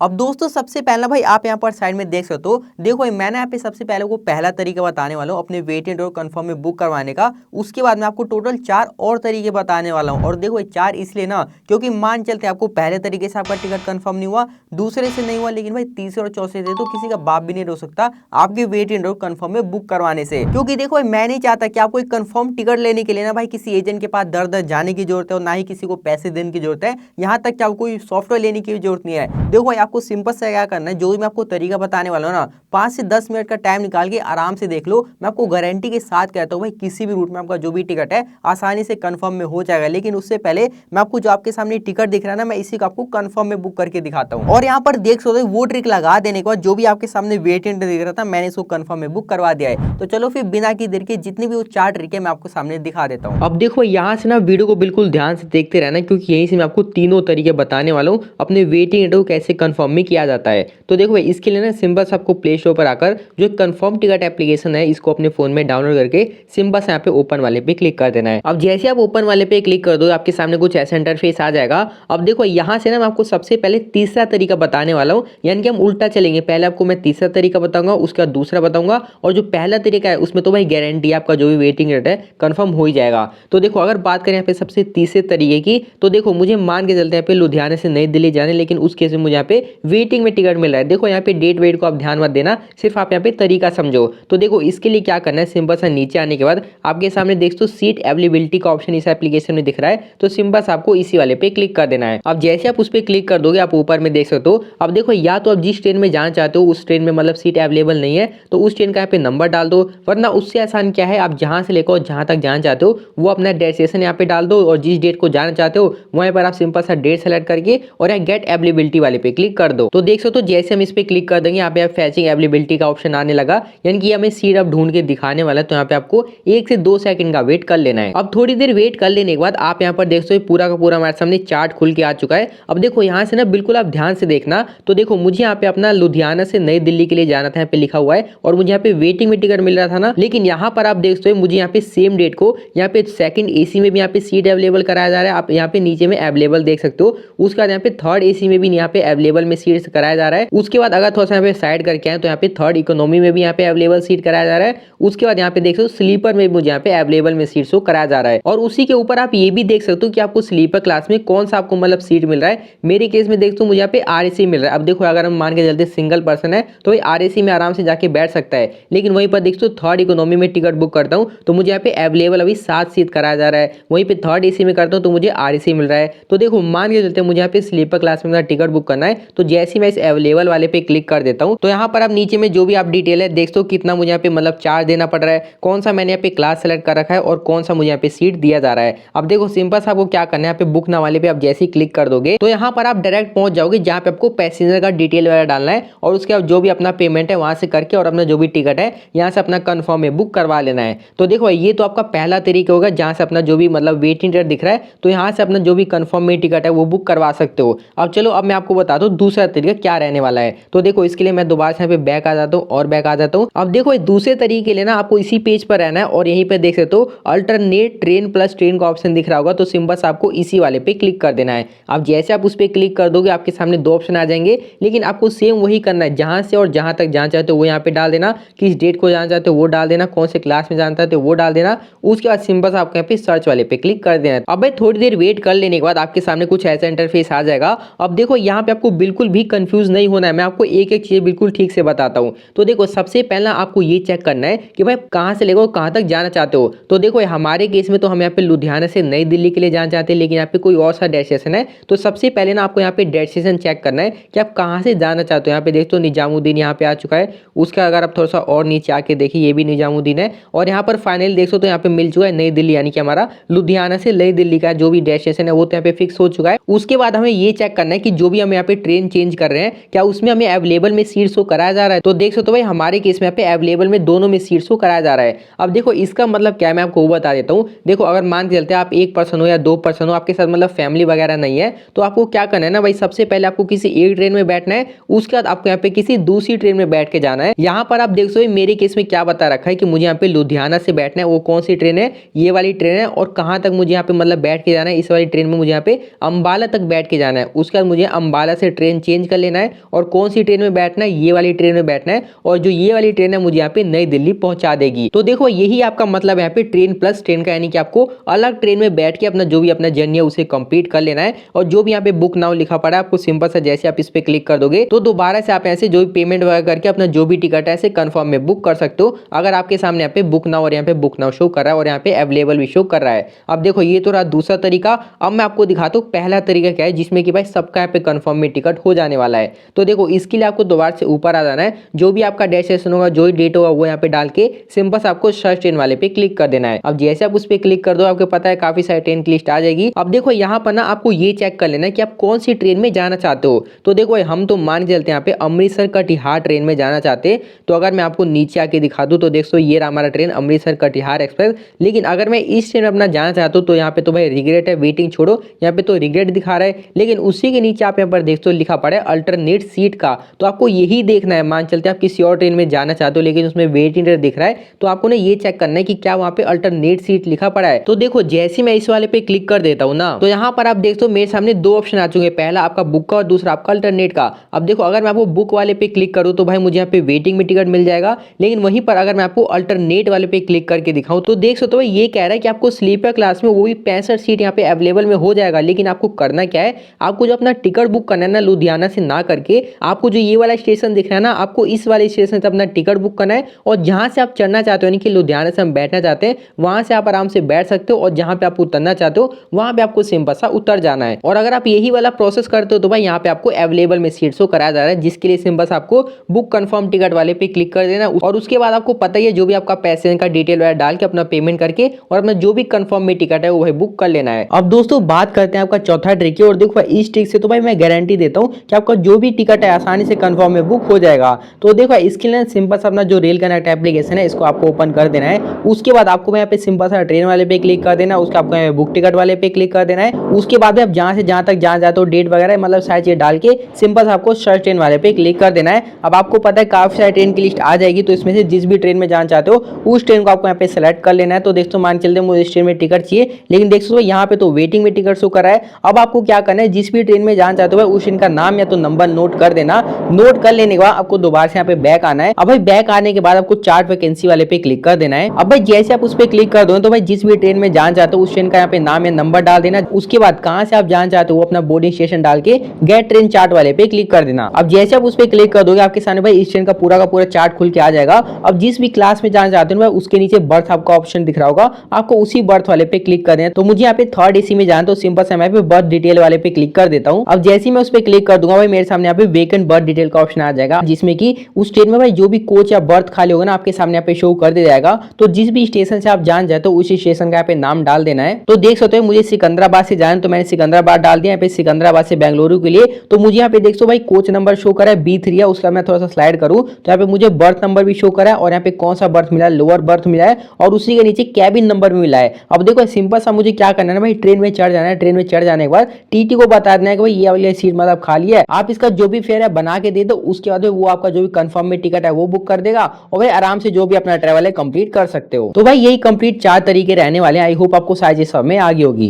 अब दोस्तों सबसे पहला भाई आप यहाँ पर साइड में देख सकते हो। देखो भाई मैंने यहाँ पे सबसे पहले को पहला तरीका बताने वाला हूँ अपने वेट और कंफर्म में बुक करवाने का। उसके बाद मैं आपको टोटल 4 और तरीके बताने वाला हूँ। और देखो भाई 4 इसलिए ना क्योंकि मान चलते हैं आपको पहले तरीके से आपका टिकट कंफर्म नहीं हुआ, दूसरे से नहीं हुआ, लेकिन भाई तीसरे और चौथे से तो किसी का बाप भी नहीं रो सकता आपके वेट एंड कंफर्म में बुक करवाने से। क्योंकि देखो भाई मैं नहीं चाहता कि आपको एक कंफर्म टिकट लेने के लिए ना भाई किसी एजेंट के पास दर दर जाने की जरूरत है और ना ही किसी को पैसे देने की जरूरत है। यहाँ तक कि आपको कोई सॉफ्टवेयर लेने की जरूरत नहीं है। देखो भाई आपको सिंपल से क्या करना है, जो भी मैं आपको तरीका बताने वाला हूँ ना 5 से 10 मिनट का टाइम निकाल के आराम से देख लो। मैं आपको गारंटी के साथ कहता हूँ भाई किसी भी रूट में आपका जो भी टिकट है आसानी से कंफर्म में हो जाएगा। लेकिन उससे पहले मैं आपको जो आपके सामने टिकट दिख रहा है ना, मैं इसी को आपको कंफर्म में बुक करके दिखाता हूँ। और यहाँ पर देख सकते हो वो ट्रिक लगा देने के बाद जो भी आपके सामने वेट एंड दिख रहा था मैंने इसको कंफर्म में बुक करवा दिया है। तो चलो फिर बिना की देर के जितनी भी वो 4 ट्रिक है मैं आपको सामने दिखा देता हूँ। अब देखो यहाँ से ना वीडियो को बिल्कुल ध्यान से देखते रहना क्योंकि यहीं से मैं आपको तीनों तरीके बताने वाला हूँ अपने वेटिंग एंड को कैसे कंफर्म में किया जाता है। तो देखो भाई इसके लिए ना सिंपल से आपको प्ले स्टोर पर आकर जो कंफर्म टिकट एप्लीकेशन है इसको अपने फोन में डाउनलोड करके सिंपल से यहाँ पे ओपन वाले पे क्लिक कर देना है। अब जैसे आप ओपन वाले पे क्लिक कर दो आपके सामने कुछ ऐसा इंटरफेस आ जाएगा। अब देखो यहाँ से ना मैं आपको सबसे पहले तीसरा तरीका बताने वाला हूँ, यानी कि हम उल्टा चलेंगे। पहले आपको मैं तीसरा तरीका बताऊंगा, उसके बाद दूसरा बताऊंगा, और जो पहला तरीका है उसमें तो भाई गारंटी आपका जो भी वेटिंग रेट है कंफर्म हो ही जाएगा। तो देखो अगर बात करें यहाँ पे सबसे तीसरे तरीके की, तो देखो मुझे मान के चलते हैं यहाँ पे लुधियाना से नई दिल्ली जाने, लेकिन उस केस में मुझे यहाँ पे वेटिंग में टिकट मिल रहा है। देखो यहाँ पे डेट वेट को आप ध्यान मत देना, सिर्फ आप यहाँ पे तरीका समझो। तो देखो इसके लिए क्या करना है, सिंपल सा नीचे आने के बाद आपके सामने देख तो सीट अवेलेबिलिटी का ऑप्शन इस एप्लीकेशन में दिख रहा है। तो सिंपल से आपको इसी वाले पे क्लिक कर देना है। अब जैसे आप उस पर क्लिक कर दोगे आप ऊपर में देख सकते हो। अब देखो या तो आप जिस ट्रेन में जाना चाहते हो उस ट्रेन में मतलब सीट अवेलेबल नहीं है तो उस ट्रेन का यहाँ पे नंबर डाल दो, वरना उससे आसान क्या है आप जहां से लेकर जहां तक जाना चाहते हो वो अपना डेस्टिनेशन यहाँ पे डाल दो, और जिस डेट को जाना चाहते हो वहीं पर आप सिंपल सा डेट सेलेक्ट करके और यहाँ गेट अवेलेबिलिटी वाले पे क्लिक कर दो। तो देख सकते हो जैसे हम इस पे क्लिक कर देंगे यहाँ पे फैचिंग अवेलेबिलिटी का ऑप्शन आने लगा, यानी कि हमें सीट अब ढूंढ के दिखाने वाला है। तो यहाँ पे आपको 1 से 2 सेकंड का वेट कर लेना है। अब थोड़ी देर वेट कर लेने के बाद आप यहाँ पर देख सकते हो पूरा का पूरा हमारे सामने चार्ट खुल के आ चुका है। अब देखो यहाँ से ना बिल्कुल आप ध्यान से देखना। तो देखो मुझे यहाँ पे अपना लुधियाना से नई दिल्ली के लिए जाना था, यहाँ पे लिखा हुआ है, और मुझे यहाँ पे वेटिंग में टिकट मिल रहा था ना, लेकिन यहाँ पर आप देख सकते हो मुझे यहाँ पे सेम डेट को यहाँ पे सेकंड एसी में भी यहाँ पे सीट अवेलेबल कराया जा रहा है। आप यहाँ पे नीचे में अवेलेबल देख सकते हो। उसके बाद यहाँ पे थर्ड एसी में भी यहाँ पे अवेलेबल में सीट कराया जा रहा है। उसके बाद अगर थोड़ा सा यहाँ पे साइड करके आए तो यहाँ पे थर्ड इकोनॉमी में भी यहाँ पे अवेलेबल सीट कराया जा रहा है। उसके बाद यहाँ पे देख सकते हो स्लीपर में मुझे यहाँ पे अवेलेबल में सीट शो कराया जा रहा है। और उसी के ऊपर आप ये भी देख सकते हो कि आपको स्लीपर क्लास में कौन सा आपको मतलब सीट मिल रहा है। मेरे केस में देखते हो मुझे यहाँ पे आरएसी मिल रहा है। अब देखो अगर हम मान के चलते सिंगल पर्सन है तो भाई आरएसी में आराम से जाके बैठ सकता है, लेकिन वहीं पर देखते हो थर्ड इकोनॉमी में टिकट बुक करता हूँ तो मुझे यहाँ पे अवेलेबल अभी 7 सीट कराया जा रहा है। वहीं पे थर्ड एसी में करता हूँ तो मुझे आरएसी मिल रहा है। तो देखो मान के चलते मुझे यहाँ पे स्लीपर क्लास में टिकट बुक करना है, तो जैसे ही मैं इस अवेलेबल वाले पे क्लिक कर देता हूँ तो यहाँ पर आप नीचे में जो भी आप डिटेल है देख दो कितना मुझे यहाँ पे मतलब चार्ज देना पड़ रहा है, कौन सा मैंने यहाँ पे क्लास सेलेक्ट कर रखा है और कौन सा मुझे यहाँ पे सीट दिया जा रहा है। अब देखो सिंपल सा आपको क्या करना है, यहाँ पे बुक ना वाले पे आप जैसे ही क्लिक कर दोगे तो यहाँ पर आप डायरेक्ट पहुंच जाओगे जहाँ पे आपको पैसेंजर का डिटेल वगैरह डालना है, और उसके बाद जो भी अपना पेमेंट है वहां से करके और अपना जो भी टिकट है यहाँ से अपना कंफर्म में बुक करवा लेना है। तो देखो ये तो आपका पहला तरीका होगा जहाँ से अपना जो भी मतलब वेटिंग टिकट दिख रहा है तो यहाँ से अपना जो भी कंफर्म में टिकट है वो बुक करवा सकते हो। अब चलो अब मैं आपको बता दूं दूसरा तरीका क्या रहने वाला है। तो देखो इसके लिए मैं दोबारा से यहाँ पे बैक आ जाता हूँ और बैक आ जाता हूँ। अब देखो दूसरे तरीके के लिए ना आपको इसी पेज पर रहना है और यहीं पे देख सकते हो अल्टरनेट ट्रेन प्लस ट्रेन का ऑप्शन दिख रहा होगा, तो सिंपल से आपको इसी वाले पे क्लिक कर देना है। अब जैसे आप उस पर क्लिक कर दोगे आपके सामने 2 ऑप्शन आ जाएंगे, लेकिन आपको सेम वही करना है जहां से और जहां तक जाना चाहते हो वो यहाँ पे डाल देना, किस डेट को जाना चाहते हो वो डाल देना, कौन से क्लास में जाना चाहते हो वो डाल देना। उसके बाद सिंपल से आपको यहाँ पे सर्च वाले पे क्लिक कर देना। अब भाई थोड़ी देर वेट कर लेने के बाद आपके सामने कुछ ऐसा इंटरफेस आ जाएगा। अब देखो यहाँ पे आपको बिल्कुल भी कंफ्यूज नहीं होना है, मैं आपको एक एक चीज बिल्कुल ठीक से बताता हूँ। तो देखो सबसे पहला आपको ये चेक करना है कि भाई कहाँ से लेकर कहाँ तक जाना चाहते हो। तो देखो हमारे केस में तो हम यहाँ पे लुधियाना से नई दिल्ली के लिए जाना चाहते हैं, लेकिन यहाँ पे कोई और सा डेस्टिनेशन है। तो सबसे पहले ना आपको यहाँ पे डेस्टिनेशन चेक करना है कि आप कहाँ से जाना चाहते हो। यहाँ पे देखते हो निजामुद्दीन यहाँ पे आ चुका है। उसका अगर आप थोड़ा सा और नीचे आके देखिए ये भी निजामुद्दीन है, और यहाँ पर फाइनल देख सकते हो यहाँ पे मिल चुका है नई दिल्ली, यानी कि हमारा लुधियाना से नई दिल्ली का जो भी डेस्टिनेशन है वो तो यहाँ पे फिक्स हो चुका है। उसके बाद हमें ये चेक करना है कि जो भी हम यहाँ पे ट्रेन चेंज कर रहे हैं क्या उसमें हमें अवेलेबल में सीट शो कराया जा रहा है। तो देख सकते हो भाई हमारे केस में यहाँ पे अवेलेबल में दोनों में सीट शो कराया जा रहा है। अब देखो इसका मतलब क्या है मैं आपको वो बता देता हूँ। देखो अगर मान के चलते हैं आप 1 पर्सन हो या 2 पर्सन हो, आपके साथ मतलब फैमिली वगैरह नहीं है, तो आपको क्या करना है ना भाई, सबसे पहले आपको किसी एक ट्रेन में बैठना है, उसके बाद आपको यहाँ पे किसी दूसरी ट्रेन में बैठ के जाना है। यहाँ पर आप देख सकते हो मेरे केस में क्या बता रखा है कि मुझे यहाँ पे लुधियाना से बैठना है। वो कौन सी ट्रेन है, ये वाली ट्रेन है, और कहाँ तक मुझे यहाँ पे मतलब बैठ के जाना है, इस वाली ट्रेन में मुझे यहाँ पे अंबाला तक बैठ के जाना है। उसके बाद मुझे अंबाला से ट्रेन ट्रेन चेंज कर लेना है और कौन सी ट्रेन में बैठना है, ये वाली ट्रेन में बैठना है और जो ये वाली ट्रेन है मुझे यहाँ पे नई दिल्ली पहुंचा देगी। तो देखो यही आपका मतलब यहाँ पे ट्रेन प्लस ट्रेन का, यानी कि आपको अलग ट्रेन में बैठ के अपना जो भी अपना जर्नी है उसे कंप्लीट कर लेना है। और जो भी यहाँ पे बुक नाउ लिखा पड़ा है आपको सिंपल सा जैसे आप इस पे क्लिक कर दोगे तो दोबारा से आप ऐसे जो भी पेमेंट वगैरह करके अपना जो भी टिकट है ऐसे कंफर्म में बुक कर सकते हो। अगर आपके सामने यहाँ पे बुक नाउ और यहाँ पे बुक नाउ शो कर रहा है और यहाँ पे अवेलेबल भी शो कर रहा है। अब देखो ये तो रहा दूसरा तरीका। अब मैं आपको दिखाता हूँ पहला तरीका क्या है जिसमें कि भाई सबका यहाँ पे कंफर्म में टिकट हो जाने वाला है। तो देखो इसके लिए आपको दोबारा से ऊपर आ जाना है, जो भी आपका डेस्टिनेशन होगा जो ही डेट होगा वो यहाँ पे डाल के सिंपल से आपको सर्च ट्रेन वाले पे क्लिक कर देना है। अब जैसे आप उस पे क्लिक कर दो आपको पता है काफी सारी ट्रेन की लिस्ट आ जाएगी। अब देखो यहाँ पर ना आपको ये चेक कर लेना है कि आप कौन सी ट्रेन में जाना चाहते हो। तो देखो हम तो मान के चलते हैं यहाँ पे अमृतसर कटिहार ट्रेन में जाना चाहते हैं। तो अगर मैं आपको नीचे आके दिखा दूं तो देखो ये रहा हमारा ट्रेन अमृतसर कटिहार एक्सप्रेस। लेकिन अगर मैं इस ट्रेन में अपना जाना चाहता हूँ तो यहाँ पे तो भाई रिग्रेट है, वेटिंग छोड़ो, यहाँ पे तो रिग्रेट दिखा रहा है। लेकिन उसी के नीचे आप यहाँ पर देखते हो लिखा पड़ा है अल्टरनेट सीट का। तो आपको यही देखना है, मान चलते आप किसी और ट्रेन में जाना चाहते हो लेकिन उसमें वेटिंग दिख रहा है तो आपको ना ये चेक करना है कि क्या वहाँ पे अल्टरनेट सीट लिखा पड़ा है। तो देखो जैसे मैं इस वाले पे क्लिक कर देता हूँ ना तो यहाँ पर आप देखते हो मेरे सामने दो ऑप्शन आ चुके हैं, पहला आपका बुक का और दूसरा आपका अल्टरनेट का। अब देखो अगर मैं आपको बुक वाले पे क्लिक करूँ तो भाई मुझे यहाँ पे वेटिंग में टिकट मिल जाएगा। लेकिन वहीं पर अगर मैं आपको अल्टरनेट वाले पे क्लिक करके दिखाऊं तो देख सकते हो ये कह रहा है कि आपको स्लीपर क्लास में वो भी 65 सीट यहाँ पे अवेलेबल में हो जाएगा। लेकिन आपको करना क्या है, आपको जो अपना टिकट बुक करना है ना लुधियाना से ना करके आपको जो ये वाला स्टेशन दिख रहा है ना आपको इस वाले स्टेशन से अपना टिकट बुक करना है और जहां से आप चढ़ना चाहते हो यानी कि लुधियाना से हम बैठना चाहते हैं वहां से आप आराम से बैठ सकते हो और जहां पे आप उतरना चाहते हो वहां पे आपको सिंपल सा उतर जाना है। और अगर आप यही वाला प्रोसेस करते हो तो भाई यहाँ पे आपको अवेलेबल में सीट शो कराया जा रहा है, जिसके लिए सिंपल सा आपको बुक कंफर्म टिकट वाले पे क्लिक कर देना और उसके बाद आपको पता ही है जो भी आपका पैसे का डिटेल वगैरह डाल के अपना पेमेंट करके और अपना जो भी कंफर्म में टिकट है वो भाई बुक कर लेना है। अब दोस्तों बात करते हैं आपका चौथा ट्रिक की। और देखो इस ट्रिक से तो भाई मैं गारंटी देता हूँ कि आपका जो भी टिकट है आसानी से कंफर्म में बुक हो जाएगा। तो देखो इसके लिए सिंपल सा अपना जो रेल कनेक्ट एप्लीकेशन है इसको आपको ओपन कर देना है। उसके बाद आपको यहाँ पे सिंपल सा ट्रेन वाले पे क्लिक कर देना है, उसके आपको बुक टिकट वाले पे क्लिक कर देना है। उसके बाद आप जहाँ से जहाँ तक जहाँ जाते हो डेट वगैरह मतलब सारी चीज डाल के सिंपल से आपको सर्च ट्रेन वाले पे क्लिक कर देना है। अब आपको पता है काफी सारी ट्रेन की लिस्ट आ जाएगी तो इसमें से जिस भी ट्रेन में जाना चाहते हो उस ट्रेन को आपको यहाँ पे सेलेक्ट कर लेना है। तो देखो मान चलते मुझे इस ट्रेन में टिकट चाहिए लेकिन देखो यहाँ पे तो वेटिंग में टिकट शो कर रहा है। अब आपको क्या करना है, जिस भी ट्रेन में जाना चाहते हो उस ट्रेन का नाम या तो नंबर नोट कर देना। नोट कर लेने के बाद आपको दोबारा से यहाँ पे बैक आना है। अब भाई बैक आने के बाद आपको चार्ट वैकेंसी वाले पे क्लिक कर देना है। अब भाई जैसे आप उस पे क्लिक कर दो तो भाई जिस भी ट्रेन में जाना चाहते हो उस ट्रेन का यहाँ पे नाम या नंबर डाल देना। उसके बाद कहाँ से आप जाना चाहते हो वो अपना बोर्डिंग स्टेशन डाल के गेट ट्रेन चार्ट वाले पे क्लिक कर देना। अब जैसे आप उस पे क्लिक कर दोगे आपके सामने भाई इस ट्रेन का पूरा चार्ट खुल के आ जाएगा। अब जिस भी क्लास में जाना चाहते हो भाई उसके नीचे बर्थ आपका ऑप्शन दिख रहा होगा, आपको उसी बर्थ वाले पे क्लिक कर देना। तो मुझे यहाँ पे थर्ड एसी में जाना तो सिंपल से मैं पे बर्थ डिटेल वाले पे क्लिक कर देता हूँ। अब जैसे ही मैं उस पे क्लिक कर दूंगा भाई मेरे सामने यहाँ पे वेकेंट बर्थ डिटेल का ऑप्शन आ जाएगा, जिसमें कि उस ट्रेन में भाई जो भी कोच या बर्थ खाली होगा ना आपके सामने यहाँ पे शो कर दे जाएगा। तो जिस भी स्टेशन से आप जान जाए तो उसी स्टेशन का यहाँ पे नाम डाल देना है। तो देख सकते हो मुझे सिकंदराबाद से जाना तो मैंने सिकंदराबाद डाल दिया। यहाँ पे सिकंदराबाद से बेंगलुरु के लिए तो मुझे यहाँ पे देख सो भाई कोच नंबर शो करा है B3 है। उसका मैं थोड़ा सा स्लाइड करूँ तो यहाँ पे मुझे बर्थ नंबर भी शो करा है और यहाँ पे कौन सा बर्थ मिला है, लोअर बर्थ मिला है और उसी के नीचे कैबिन नंबर भी मिला है। अब देखो सिंपल सा मुझे क्या करना है भाई ट्रेन में चढ़ जाना है। ट्रेन में चढ़ जाने के बाद टीटी को बता देना है कि भाई ये वाली सीट मतलब खाली है, आप इसका जो भी फेयर है बना के दे दो। उसके बाद वो आपका जो भी कंफर्म में टिकट है वो बुक कर देगा और भाई आराम से जो भी अपना ट्रैवल है कंप्लीट कर सकते हो। तो भाई यही कंप्लीट 4 तरीके रहने वाले हैं। आई होप आपको सारी चीज समझ में आ गई होगी।